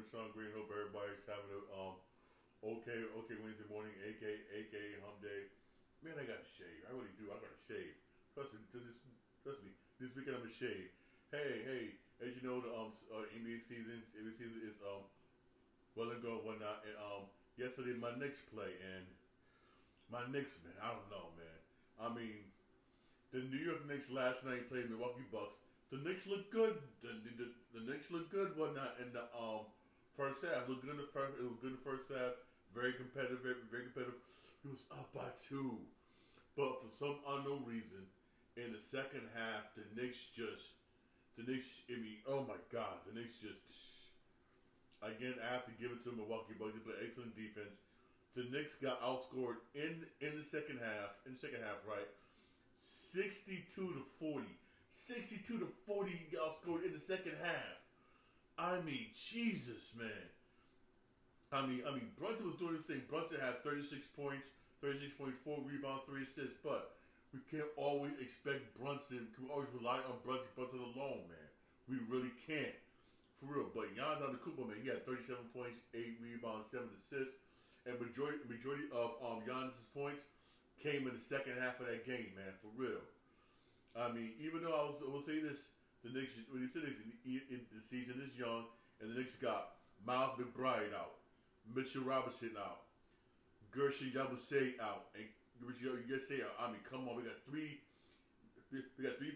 Sean Green. Hope everybody's having a okay Wednesday morning, aka Hump Day. Man, I got to shave. I really do. I got to shave. Trust me. This weekend I'm gonna shave. Hey. As you know, the NBA season is well and go and whatnot. And yesterday my Knicks play, and my Knicks, man, I don't know, man. I mean, the New York Knicks last night played Milwaukee Bucks. The Knicks look good. The Knicks look good, whatnot, in the first half. Looked good in the first. It was good in the first half. Very competitive. Very competitive. It was up by 2, but for some unknown reason, in the second half, the Knicks. I mean, oh my God, the Knicks just. Again, I have to give it to Milwaukee Bucks. They play excellent defense. The Knicks got outscored in the second half. In the second half, right, 62-40. 62-40 outscored in the second half. I mean, Jesus, man. I mean, Brunson was doing this thing. Brunson had 36 points, 36.4 rebounds, 3 assists. But we can't always expect Brunson. Can we always rely on Brunson alone, man? We really can't, for real. But Giannis Antetokounmpo, man, he had 37 points, 8 rebounds, 7 assists, and majority of Giannis's points came in the second half of that game, man, for real. I mean, even though I will say this, the Knicks, when you say this, the season is young, and the Knicks got Miles McBride out, Mitchell Robinson out, Gershon Yabusele out, and Yabusele out. I mean, come on, we got three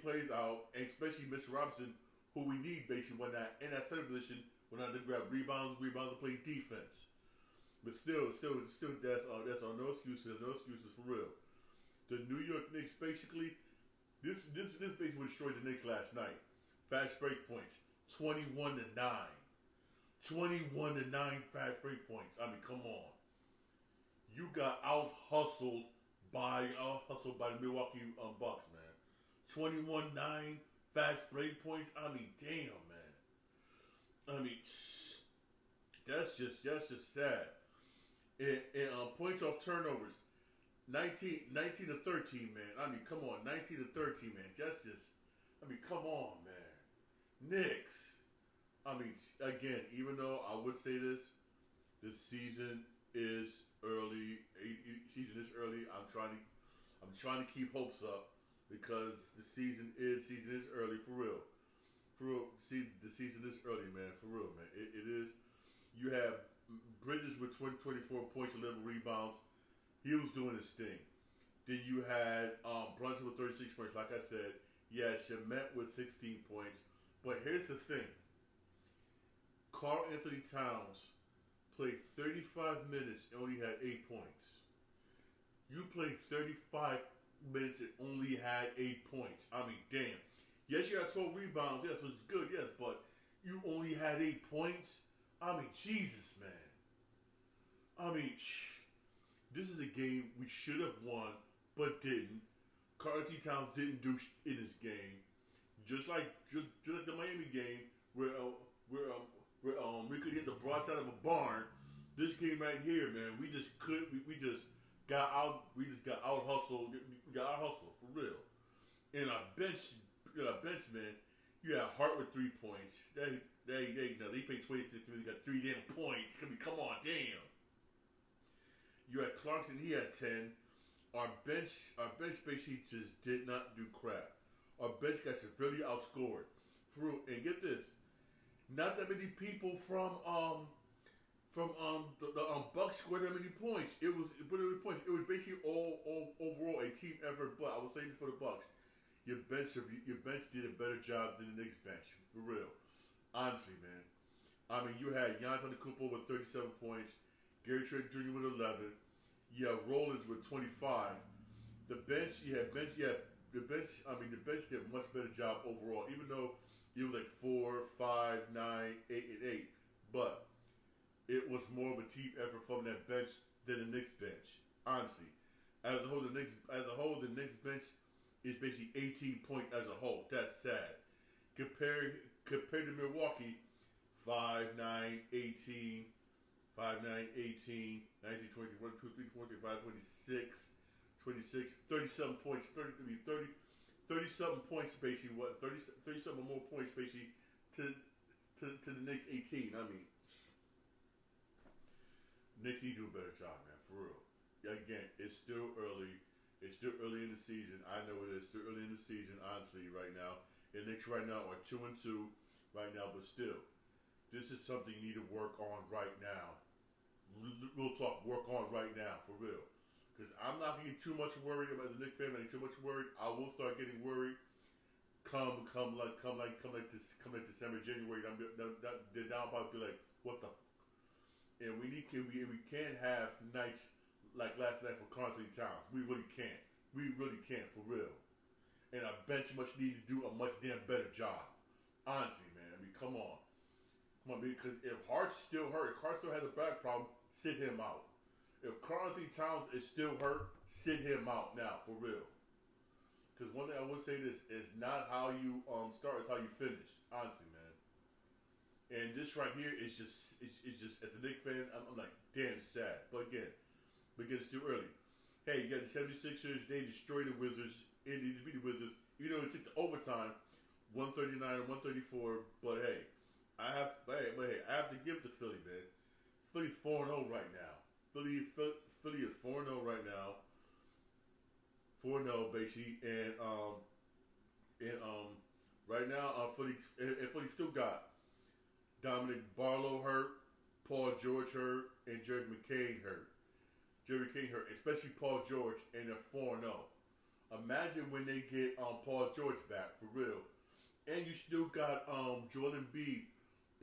players out, and especially Mitchell Robinson, who we need basically when that in that center position, when I to grab rebounds to play defense. But still, that's no excuses for real. The New York Knicks basically. This basically destroyed the Knicks last night. Fast break points, 21-9. 21-9 fast break points. I mean, come on. You got out hustled by the Milwaukee Bucks, man. 21-9 fast break points. I mean, damn, man. I mean, that's just sad. And points off turnovers. 19 to 13, man. I mean, come on, 19 to 13, man. That's just, I mean, come on, man. Knicks. I mean, again, even though I would say this, the season is early. Season is early. I'm trying to keep hopes up because the season is early for real. For real, see, the season is early, man. For real, man. It is. You have Bridges with 24 points, 11 rebounds. He was doing his thing. Then you had Brunson with 36 points. Like I said, you had Shamet with 16 points. But here's the thing. Karl-Anthony Towns played 35 minutes and only had 8 points. You played 35 minutes and only had 8 points. I mean, damn. Yes, you had 12 rebounds. Yes, which is good. Yes, but you only had 8 points. I mean, Jesus, man. I mean, this is a game we should have won, but didn't. Karl-Anthony Towns didn't do in this game, just like the Miami game where we could hit the broadside of a barn. This game right here, man, we just got out hustled. We got out hustled for real. And our bench, man, you had Hart with 3 points. They paid 26 minutes. They got 3 damn points. Come on, damn. You had Clarkson, he had 10. Our bench basically just did not do crap. Our bench got severely outscored. For real. And get this, not that many people from the Bucks scored that many points. It was basically all overall a team effort. But I was saying this for the Bucks, your bench did a better job than the Knicks bench. For real, honestly, man. I mean, you had Giannis Antetokounmpo with 37 points. Gary Trent Jr. with 11. You have Rollins with 25. The bench did a much better job overall, even though it was like 4, 5, 9, 8, and 8. But it was more of a team effort from that bench than the Knicks bench. Honestly. As a whole, the Knicks bench is basically 18 points as a whole. That's sad. Compared to Milwaukee, 5, 9, 18. 5, 9, 18, 19, 20, 1, 2, 3, 4, 5, 26, 37 points, 30-something points, basically, 30-something more points, basically, to the Knicks 18. I mean, Knicks need to do a better job, man, for real. Again, it's still early. It's still early in the season. I know it is still early in the season, honestly, right now. The Knicks right now are 2-2 right now, but still, this is something you need to work on right now. Real talk, work on right now, for real. Because I'm not getting too much worried as a Knicks fan. I'm not getting too much worried. I will start getting worried come December, January. Then I'll probably be like, what the? And we can't have nights like last night for Karl-Anthony Towns. We really can't. We really can't, for real. And our bench much need to do a much damn better job. Honestly, man. I mean, come on, because if Hart's still hurt, if Hart still has a back problem, sit him out. If Karl-Anthony Towns is still hurt, sit him out now, for real. Because one thing I would say this is not how you start, it's how you finish. Honestly, man. And this right here is just as a Knicks fan, I'm like, damn sad. But again, it's too early. Hey, you got the 76ers, they destroyed the Wizards, and they beat the Wizards. You know, it took the overtime, 139 and 134, but hey, I have to give it to Philly, man. Philly's 4-0 right now. Philly is 4-0 right now. 4-0 basically, and right now Philly still got Dominic Barlow hurt, Paul George hurt, and Jerry McCain hurt. Especially Paul George, and they're 4-0. Imagine when they get Paul George back, for real. And you still got Joel Embiid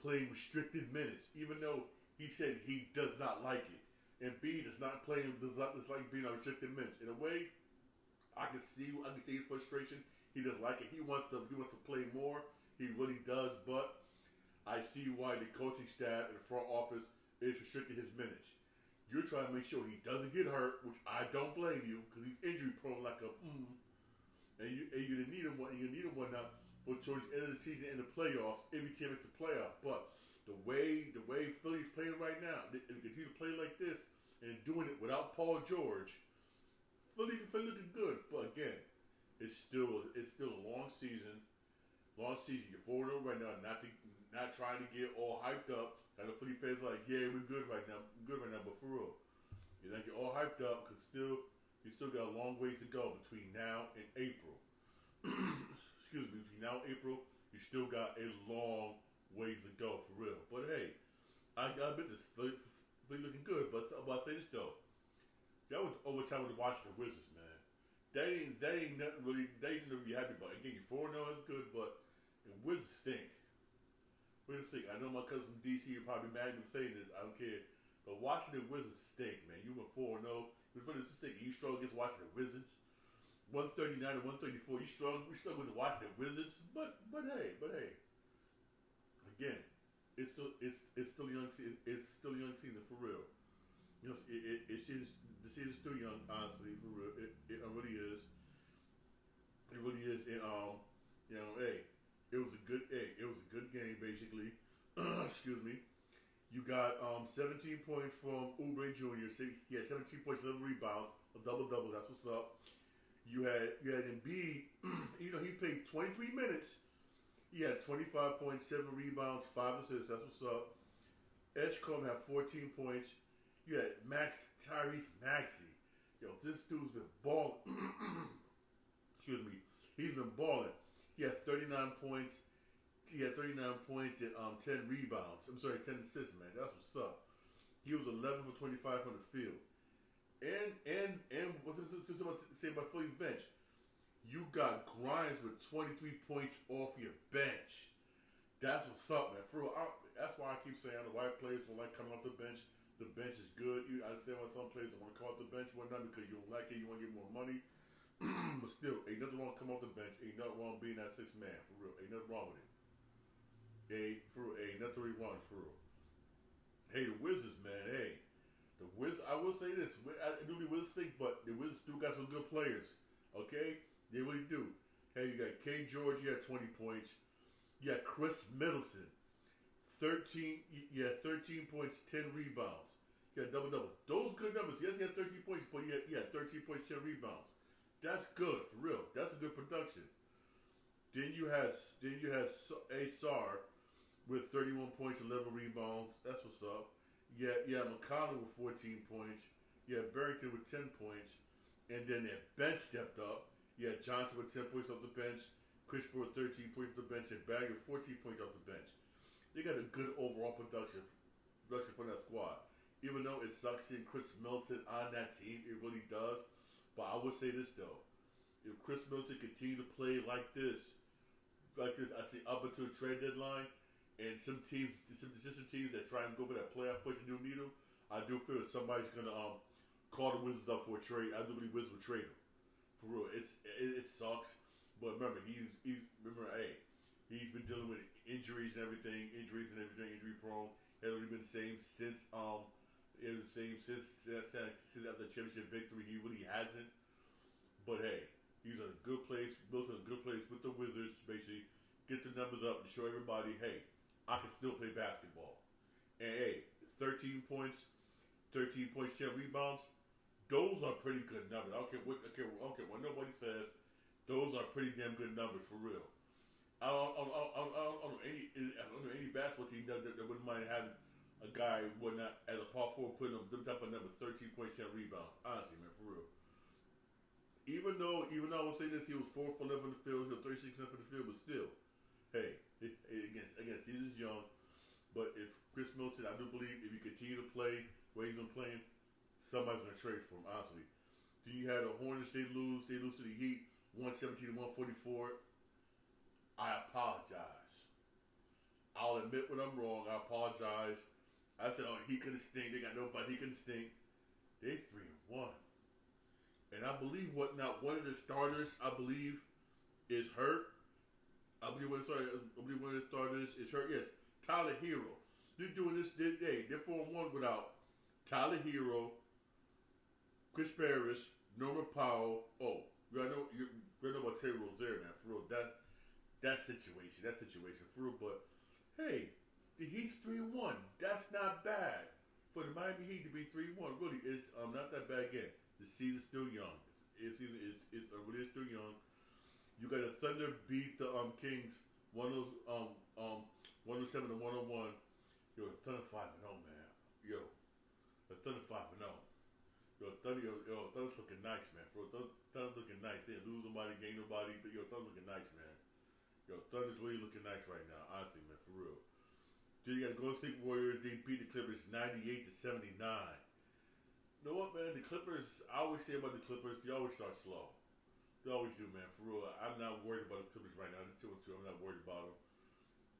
playing restricted minutes, even though he said he does not like it. Embiid is not playing, does like being on restricted minutes. In a way, I can see his frustration. He doesn't like it. He wants to play more. He really does, but I see why the coaching staff and the front office is restricting his minutes. You're trying to make sure he doesn't get hurt, which I don't blame you, because he's injury prone like a and you need him one. You need him one now for towards the end of the season in the playoffs. Every team makes the playoffs, but the way Philly's playing right now, if they continue to play like this and doing it without Paul George, Philly looking good. But again, it's still a long season. You're 4-0 right now, not trying to get all hyped up. I know Philly fans like, yeah, we're good right now. But for real, you're not get all hyped up because you still got a long ways to go between now and April. Excuse me, between now and April, you still got a long ways to go, for real. But hey, I got a bit this Philly looking good. But I'll say this though, that was overtime with the Washington Wizards, man. That ain't nothing really. They ain't gonna be happy about. Again, you 4-0 is good, but the Wizards stink. I know my cousin from DC are probably mad at me saying this. I don't care. But Washington Wizards stink, man. You went 4-0. Before this stink, you struggle against Washington Wizards. 139 and 134. You struggle with the Washington Wizards. But hey. Again, it's still young. It's still a young season, for real. You know, the season's still young, honestly, for real. It really is. It really is. And you know, hey. It was a good game, basically. Excuse me. You got 17 points from Oubre Jr. He had 17 points, 11 rebounds, a double-double. That's what's up. You had Embiid. You know, he played 23 minutes. He had 25.7 rebounds, 5 assists. That's what's up. Edgecombe had 14 points. You had Tyrese Maxey. Yo, this dude's been balling. Excuse me. He's been balling. He had 39 points. He had 39 points and 10 rebounds. 10 assists, man. That's what's up. He was 11 for 25 from the field. And what's about to say about Philly's bench? You got Grimes with 23 points off your bench. That's what's up, man. For real, that's why I keep saying the white players don't like coming off the bench. The bench is good. I understand why some players don't want to come off the bench, whatnot, because you don't like it. You want to get more money. But still, ain't nothing wrong coming off the bench. Ain't nothing wrong being that sixth man, for real. Ain't nothing wrong with it. Ain't nothing really wrong, for real. Hey, the Wizards, man. Hey, the Wizards. I will say this. I do the Wizards think, but the Wizards do got some good players. Okay, they really do. Hey, you got K. George. You had 20 points. You got Chris Middleton, 13. You had 13 points, 10 rebounds. You got double. Those good numbers. Yes, he had 13 points, but he had 13 points, 10 rebounds. That's good, for real. That's a good production. Then you had Asar with 31 points, 11 rebounds. That's what's up. Yeah, McConnell with 14 points. Yeah, Barrington with 10 points. And then their bench stepped up. Yeah, Johnson with 10 points off the bench. Chris with 13 points off the bench. And Bagger with 14 points off the bench. They got a good overall production from that squad. Even though it sucks seeing Chris Middleton on that team, it really does. But I would say this though. If Chris Middleton continue to play like this, I see up until the trade deadline, and some teams, some teams that try and go for that playoff push and do need him, I do feel that somebody's gonna call the Wizards up for a trade. I do believe Wizards will trade him. For real, it sucks, but remember he's been dealing with injury prone. It's really been the same since since after the championship victory. He really hasn't. But hey, he's in a good place, built in a good place with the Wizards. Basically, get the numbers up and show everybody, hey, I can still play basketball. And hey, 13 points, 10 rebounds. Those are pretty good numbers. I don't care what nobody says. Those are pretty damn good numbers for real. I don't know any basketball team that wouldn't mind having a guy as a power forward putting up them type of numbers, 13 points, 10 rebounds. Honestly, man, for real. Even though I would say this, he was 4 for 11 from the field, he was 36% from the field, but still, hey, again, season's young. But if Chris Middleton, I do believe if you continue to play the way he's been playing, somebody's gonna trade for him. Honestly, then you had the Hornets. They lose to the Heat, 117 to 144. I apologize. I'll admit when I'm wrong. I apologize. I said, he couldn't stink. They got nobody. He couldn't stink. They 3-1. And I believe one of the starters, is hurt. I believe one of the starters is hurt. Yes, Tyler Hero. They're doing this today. They're 4-1 without Tyler Hero, Chris Paris, Norman Powell. Oh, you know about Terry Rozier now, for real. That situation, for real. But hey, the Heat's 3-1. That's not bad for the Miami Heat to be 3-1. Really, it's not that bad again. The season's still young. It really is still young. You got the Thunder beat the Kings 107 to 101. Yo, the Thunder 5-0, man. Yo, the Thunder 5-0. Thunder's looking nice, man. Thunder's looking nice. They didn't lose nobody, gain nobody. But Thunder's looking nice, man. Thunder's really looking nice right now. Honestly, man, for real. Then you got the Golden State Warriors. They beat the Clippers 98 to 79. You know what, man? The Clippers, I always say about the Clippers, they always start slow. They always do, man. For real, I'm not worried about the Clippers right now. They're 2-2. I'm not worried about them.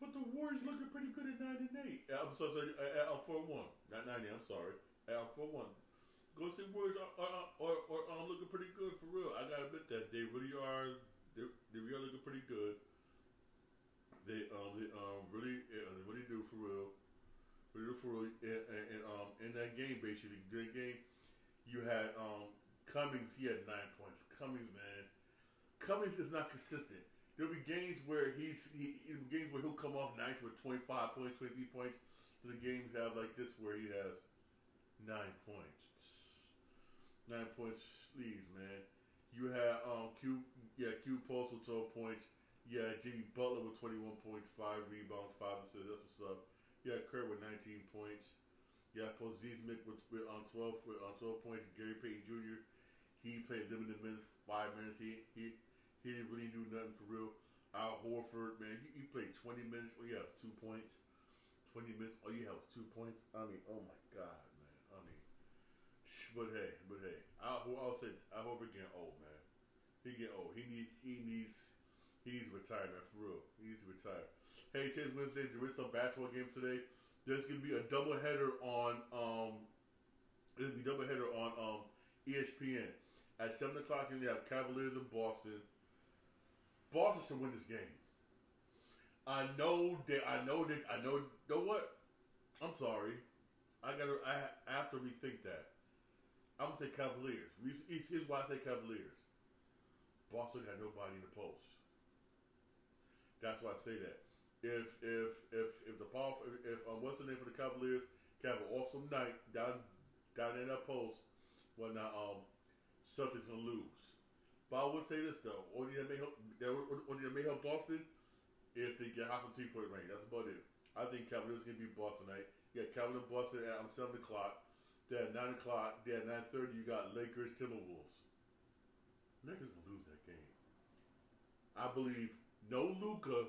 But the Warriors looking pretty good at 9-8. I'm sorry, at 4-1. Not 90, I'm sorry. At 4-1. Golden State Warriors are looking pretty good, for real. I gotta admit that. They really are looking pretty good. They really do, for real. Really do, for real. And in that game, basically, good game, you had Cummings. He had 9 points. Cummings, man. Cummings is not consistent. There'll be games where he'll come off nice with 25 points, 23 points. So the games have like this where he has 9 points. 9 points, please, man. You had Q Pulse with 12 points. Yeah, Jimmy Butler with 21 points, 5 rebounds, 5 assists. That's what's up. You had Kerr with 19 points. You had Poziznik with 12 points. Gary Payton Jr. He played limited minutes, 5 minutes. He didn't really do nothing for real. Al Horford, man, he played 20 minutes. Oh, yeah, 2 points. 20 minutes. Oh, yeah, it was 2 points. I mean, oh my God, man. I mean, but hey, I'll say Al Horford getting old, man. He getting old. He needs to retire, man, for real. He needs to retire. Hey, today's Wednesday. There is some basketball games today. There's gonna be a doubleheader on ESPN at 7 o'clock. And they have Cavaliers in Boston. Boston should win this game. I know. Know what? I'm sorry. I have to rethink that. I'm gonna say Cavaliers. Here's why I say Cavaliers. Boston got nobody in the post. That's why I say that. If what's the name for the Cavaliers can have an awesome night down in that post, well now Celtics gonna lose. But I would say this though, only that may help Boston if they get half a 3-point range. That's about it. I think Cavaliers can beat Boston tonight. You got Calvin and Boston at 7 o'clock. Then at 9 o'clock. Then at 9:30 you got Lakers Timberwolves. Lakers will lose that game. I believe no Luka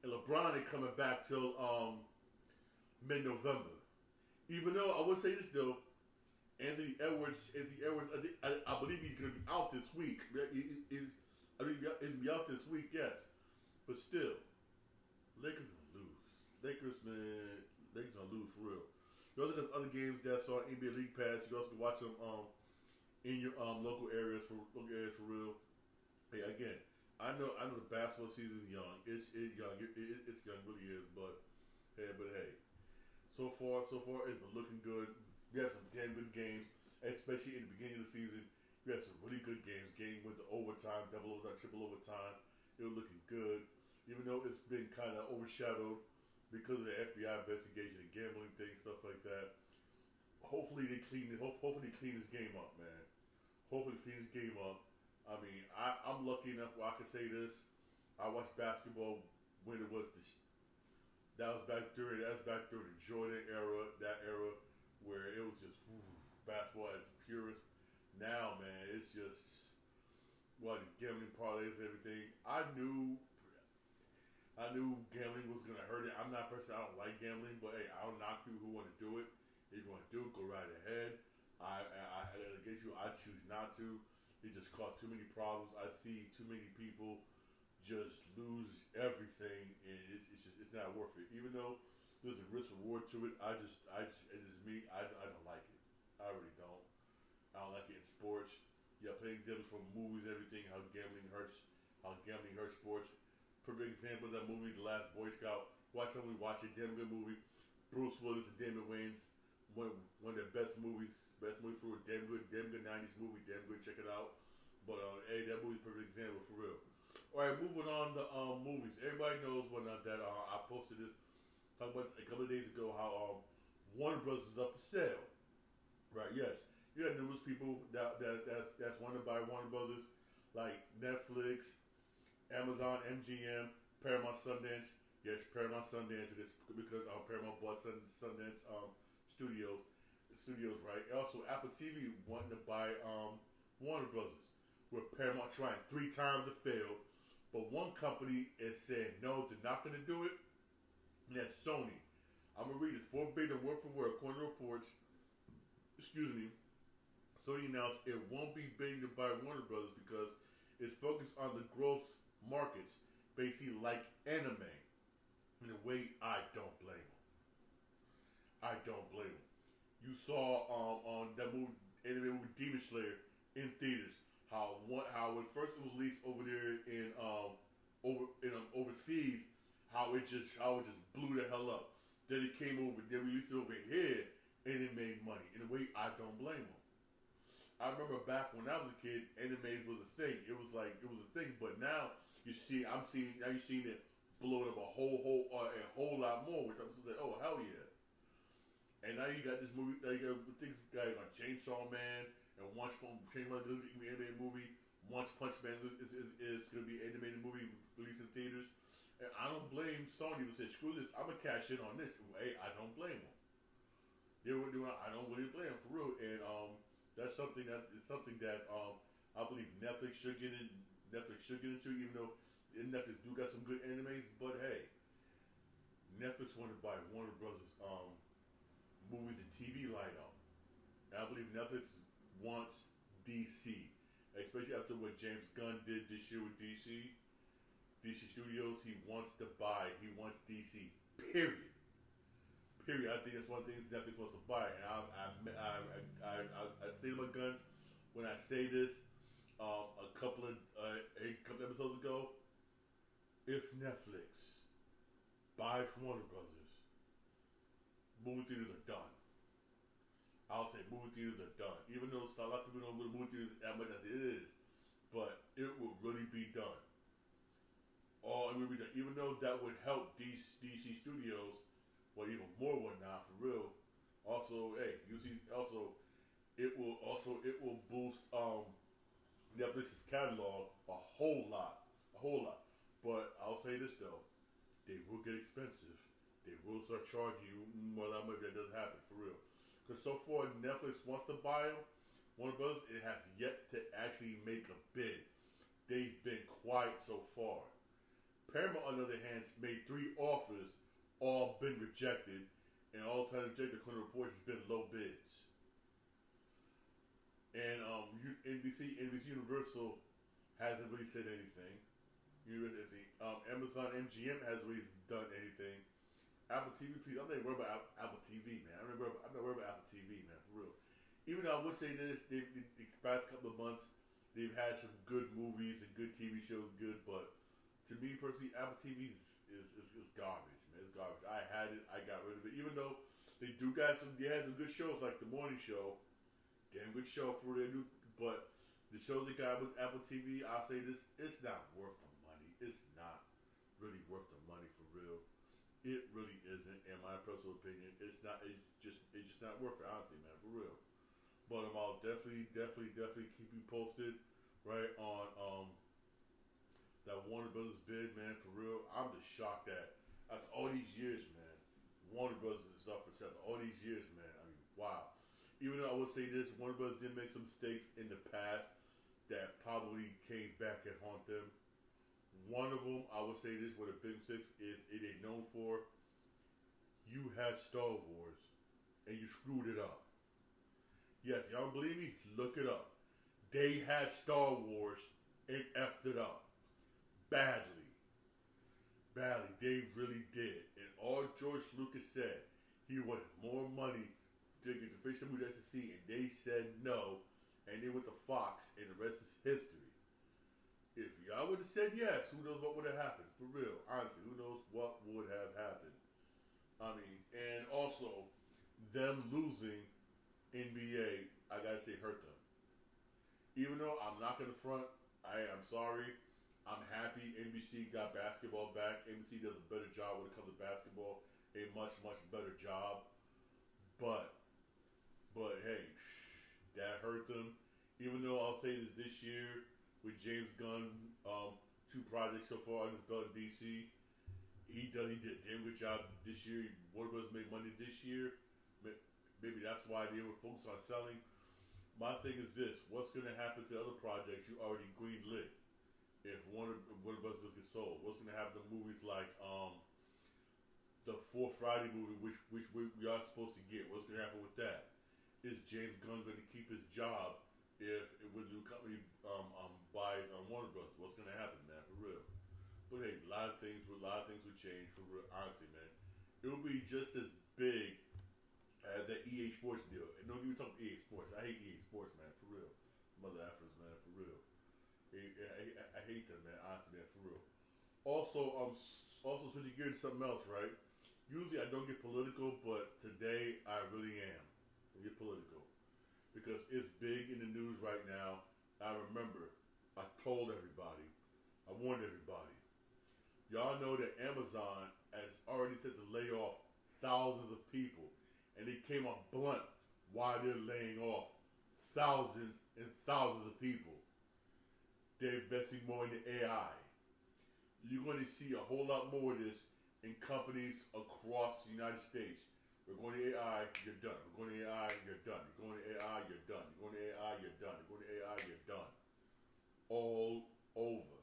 and LeBron ain't coming back till mid-November. Even though I would say this though, Anthony Edwards, I believe he's going to be out this week. I mean, he's going to be out this week, yes. But still, Lakers going to lose. Lakers, man, Lakers going to lose for real. You also got other games that's on NBA League Pass. You also can watch them in your local areas for real. Hey, again, I know the basketball season is young. It's young. It's young, really is. But hey, so far it's been looking good. We had some damn good games, especially in the beginning of the season. We had some really good games. Game with the overtime, double overtime, triple overtime. It was looking good, even though it's been kind of overshadowed because of the FBI investigation and gambling thing, stuff like that. Hopefully they clean this game up, man. Hopefully they clean this game up. I mean, I'm lucky enough where I can say this. I watched basketball when it was that was back during the Jordan era, that era where it was just basketball at its purest. Now, man, it's just these gambling parlays and everything. I knew gambling was gonna hurt it. I'm not a person. I don't like gambling, but hey, I'll knock people who want to do it. If you want to do it, go right ahead. I against you. I choose not to. It just causes too many problems. I see too many people just lose everything, and it's not worth it. Even though there's a risk reward to it, it's just me. I don't like it. I really don't. I don't like it in sports. Yeah, playing examples from movies, everything. How gambling hurts sports. Perfect example of that movie, The Last Boy Scout. Watch a damn good movie. Bruce Willis and Damon Wayans. One of the best movies for a damn good 90s movie, damn good, check it out. But hey, that movie's a perfect example for real. Alright, moving on to movies. Everybody knows that I posted this a couple of days ago how Warner Bros. Is up for sale. Right, yes. You got numerous people that's wanted by Warner Brothers, like Netflix, Amazon, MGM, Paramount Sundance. Yes, Paramount Sundance, it is because Paramount bought Sundance Studios, right? Also, Apple TV wanting to buy Warner Brothers, where Paramount trying 3 times to fail, but one company is saying no, they're not going to do it, and that's Sony. I'm going to read this verbatim, word for word, according to reports. Excuse me. Sony announced it won't be bidding to buy Warner Brothers because it's focused on the growth markets, basically like anime. In a way, I don't blame them. You saw on that movie, anime movie Demon Slayer in theaters. How when first it was released over there in overseas, how it just blew the hell up. Then it came over, they released it over here, and it made money. In a way, I don't blame them. I remember back when I was a kid, anime was a thing. It was a thing, but now you're seeing it blowing up a whole lot more, which I'm just like, oh hell yeah. And now you got this movie, you got things like Chainsaw Man, and Chainsaw Man is going to be an animated movie. Once Punch Man is going to be an animated movie released in theaters. And I don't blame Sony who said, screw this, I'm going to cash in on this. Hey, I don't blame them. I don't really blame them for real. And that's something that I believe Netflix should get into, even though Netflix do got some good animes. But hey, Netflix wanted to buy Warner Brothers movies and TV lineup. And I believe Netflix wants DC, especially after what James Gunn did this year with DC Studios. He wants DC. Period. I think that's one thing Netflix wants to buy, and I stay to my guns when I say this. A couple episodes ago, if Netflix buys Warner Brothers, movie theaters are done. I'll say movie theaters are done. Even though a lot of people don't go to movie theaters as much as it is, but it will really be done. It will be done. Even though that would help DC Studios, well, even more would not, for real. Also, hey, it will boost Netflix's catalog a whole lot. But I'll say this though, they will get expensive. they will start charging you more than much. That doesn't happen for real. Because so far Netflix wants to buy them. Warner Brothers, it has yet to actually make a bid. They've been quiet so far. Paramount, on the other hand, made 3 offers, all been rejected, and all time rejected according to reports has been low bids. And NBC Universal hasn't really said anything. Amazon MGM hasn't really done anything. Apple TV, please. I'm not worried about Apple TV, man. I'm not worried about Apple TV, man, for real. Even though I would say this, the past couple of months, they've had some good movies and good TV shows, good, but to me personally, Apple TV is garbage, man. It's garbage. I had it, I got rid of it. Even though they had some good shows like The Morning Show, damn good show for their new, but the shows they got with Apple TV, I'll say this, it's not worth the money. It's not really worth the money for real. It really isn't, in my personal opinion. It's not. It's just not worth it, honestly, man, for real. But I'll definitely keep you posted, right, on that Warner Brothers bid, man, for real. I'm just shocked that after all these years, man, Warner Brothers is up for sale. All these years, man. I mean, wow. Even though I would say this, Warner Brothers did make some mistakes in the past that probably came back and haunt them. One of them, I would say this, what a big mistake is, it ain't known for. You had Star Wars, and you screwed it up. Yes, y'all don't believe me? Look it up. They had Star Wars and effed it up. Badly. They really did. And all George Lucas said, he wanted more money to get the fish movie to see, and they said no, and they went to Fox, and the rest is history. If y'all would have said yes, who knows what would have happened? For real, honestly, who knows what would have happened? I mean, and also, them losing NBA, I gotta say, hurt them. Even though I'm not gonna front, I'm sorry. I'm happy NBC got basketball back. NBC does a better job when it comes to basketball. A much better job. But hey, that hurt them. Even though I'll say this year, with James Gunn, 2 projects so far on his belt in DC. He did a damn good job this year. Warner Bros. Made money this year. Maybe that's why they were focused on selling. My thing is this: what's going to happen to other projects you already greenlit if Warner Bros. Get sold? What's going to happen to movies like the 4th Friday movie, which we are supposed to get? What's going to happen with that? Is James Gunn going to keep his job if when the new company buys Warner Bros.? What's going to happen, man? For real. But hey, a lot of things would change. For real, honestly, man, it will be just as big as that EA Sports deal. And don't even talk EA Sports. I hate EA Sports, man. For real, mother effers, man. For real, I hate them, man. Honestly, man. For real. Also switching gears to something else, right? Usually I don't get political, but today I really am. I get political. Because it's big in the news right now. I remember, I told everybody, I warned everybody. Y'all know that Amazon has already said to lay off thousands of people. And they came up blunt why they're laying off thousands and thousands of people. They're investing more in the AI. You're going to see a whole lot more of this in companies across the United States. We're going to AI, you're done. We're going to AI, you're done. You're going to AI, you're done. You're going to AI, you're done. You're going to AI, you're done. All over.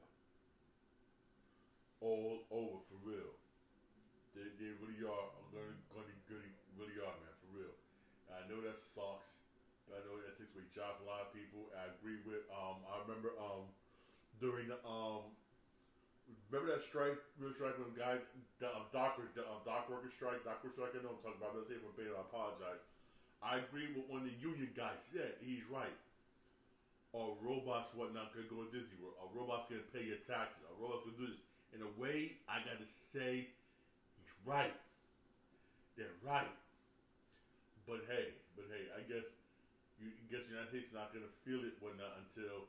All over, for real. They really are. Really are, man, for real. I know that sucks. I know that takes away jobs for a lot of people. I agree with. I remember during the remember that strike, real strike when guys, dock worker strike. I know I'm talking about. I'm not saying for being. I apologize. I agree with what the union guy said. He's right. Are robots whatnot gonna go to Disney World? Are robots gonna pay your taxes? Are robots gonna do this? In a way, I gotta say, he's right. They're right. But hey, I guess the United States is not gonna feel it whatnot until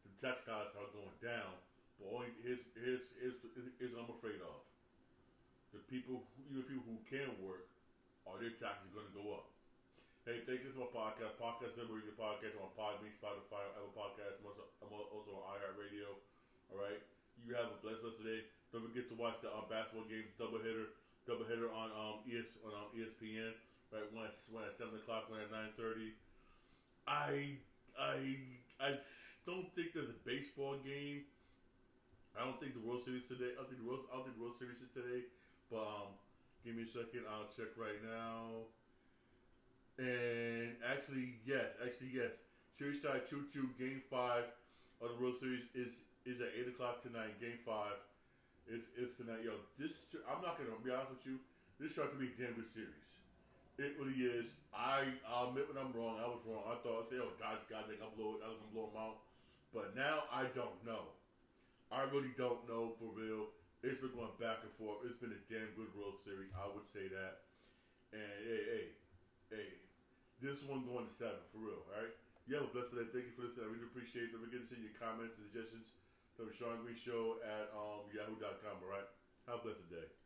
the tax dollars start going down. But only here's what I'm afraid of. The people, even people who can work, are their taxes gonna go up? Hey, thanks for my podcast. Podcast member, you can podcast on Podbean, Spotify, Apple Podcasts. I'm also on iHeartRadio. All right. You have a blessed rest of the day. Don't forget to watch the basketball games, doubleheader. doubleheader on ESPN. Right, one at 7 o'clock, one at 9:30. I I don't think there's a baseball game. I don't think the World Series today. I don't think the World Series is today. But give me a second. I'll check right now. And actually yes. Series tied 2-2. Game 5 of the World Series is at 8 o'clock tonight. Game 5 is tonight. Yo, I'm not gonna be honest with you. This started to be a damn good series. It really is. I'll admit when I'm wrong. I was wrong. I thought, oh, guys, God, I was gonna blow them out. But now I don't know. I really don't know for real. It's been going back and forth. It's been a damn good World Series. I would say that. And hey, this one going to 7 for real. All right. You have a blessed day. Thank you for listening. I really appreciate it. Don't forget to send your comments and suggestions to the Sean Green Show at yahoo.com. All right. Have a blessed day.